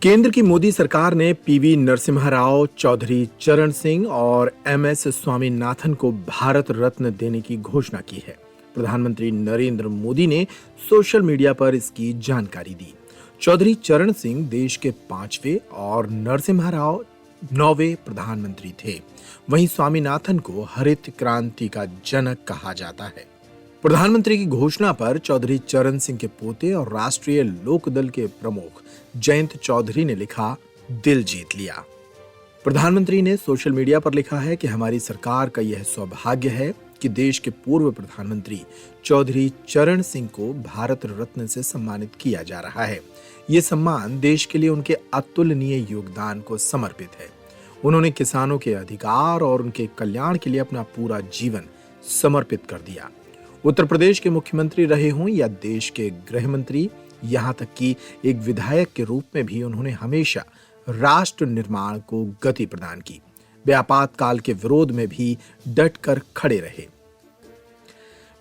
केंद्र की मोदी सरकार ने पीवी नरसिम्हा राव, चौधरी चरण सिंह और एमएस स्वामीनाथन को भारत रत्न देने की घोषणा की है। प्रधानमंत्री नरेंद्र मोदी ने सोशल मीडिया पर इसकी जानकारी दी। चौधरी चरण सिंह देश के 5वें और नरसिम्हा राव 9वें प्रधानमंत्री थे। वहीं स्वामीनाथन को हरित क्रांति का जनक कहा जाता है। प्रधानमंत्री की घोषणा पर चौधरी चरण सिंह के पोते और राष्ट्रीय लोकदल के प्रमुख जयंत चौधरी ने लिखा, दिल जीत लिया। प्रधानमंत्री ने सोशल मीडिया पर लिखा है कि हमारी सरकार का यह सौभाग्य है कि देश के पूर्व प्रधानमंत्री चौधरी चरण सिंह को भारत रत्न से सम्मानित किया जा रहा है। ये सम्मान देश के लिए उनके अतुलनीय योगदान को समर्पित है। उन्होंने किसानों के अधिकार और उनके कल्याण के लिए अपना पूरा जीवन समर्पित कर दिया। उत्तर प्रदेश के मुख्यमंत्री रहे हों या देश के गृह मंत्री, यहाँ तक कि एक विधायक के रूप में भी उन्होंने हमेशा राष्ट्र निर्माण को गति प्रदान की। वे आपातकाल के विरोध में भी डट कर खड़े रहे।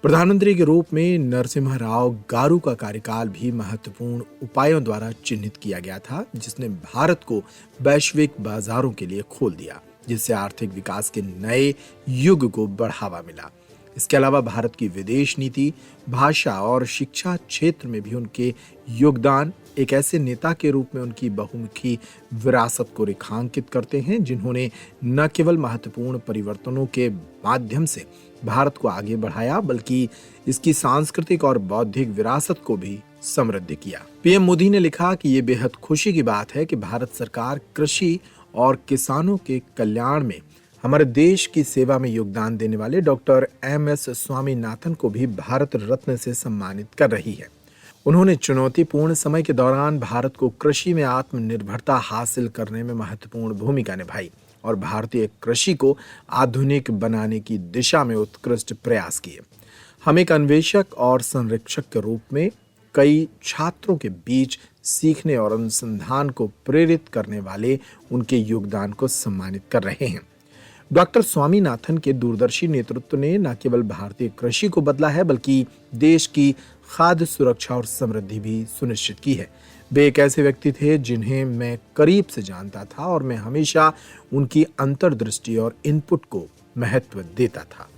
प्रधानमंत्री के रूप में नरसिम्हा राव गारू का कार्यकाल भी महत्वपूर्ण उपायों द्वारा चिन्हित किया गया था, जिसने भारत को वैश्विक बाजारों के लिए खोल दिया, जिससे आर्थिक विकास के नए युग को बढ़ावा मिला। इसके अलावा भारत की विदेश नीति, भाषा और शिक्षा क्षेत्र में भी उनके योगदान एक ऐसे नेता के रूप में उनकी बहुमुखी विरासत को रेखांकित करते हैं, जिन्होंने न केवल महत्वपूर्ण परिवर्तनों के माध्यम से भारत को आगे बढ़ाया, बल्कि इसकी सांस्कृतिक और बौद्धिक विरासत को भी समृद्ध किया। पीएम मोदी ने लिखा कि ये बेहद खुशी की बात है कि भारत सरकार कृषि और किसानों के कल्याण में हमारे देश की सेवा में योगदान देने वाले डॉक्टर एमएस स्वामीनाथन को भी भारत रत्न से सम्मानित कर रही है। उन्होंने चुनौतीपूर्ण समय के दौरान भारत को कृषि में आत्मनिर्भरता हासिल करने में महत्वपूर्ण भूमिका निभाई और भारतीय कृषि को आधुनिक बनाने की दिशा में उत्कृष्ट प्रयास किए। हम एक अन्वेषक और संरक्षक के रूप में कई छात्रों के बीच सीखने और अनुसंधान को प्रेरित करने वाले उनके योगदान को सम्मानित कर रहे हैं। डॉक्टर स्वामीनाथन के दूरदर्शी नेतृत्व ने न केवल भारतीय कृषि को बदला है, बल्कि देश की खाद्य सुरक्षा और समृद्धि भी सुनिश्चित की है। वे एक ऐसे व्यक्ति थे जिन्हें मैं करीब से जानता था और मैं हमेशा उनकी अंतर्दृष्टि और इनपुट को महत्व देता था।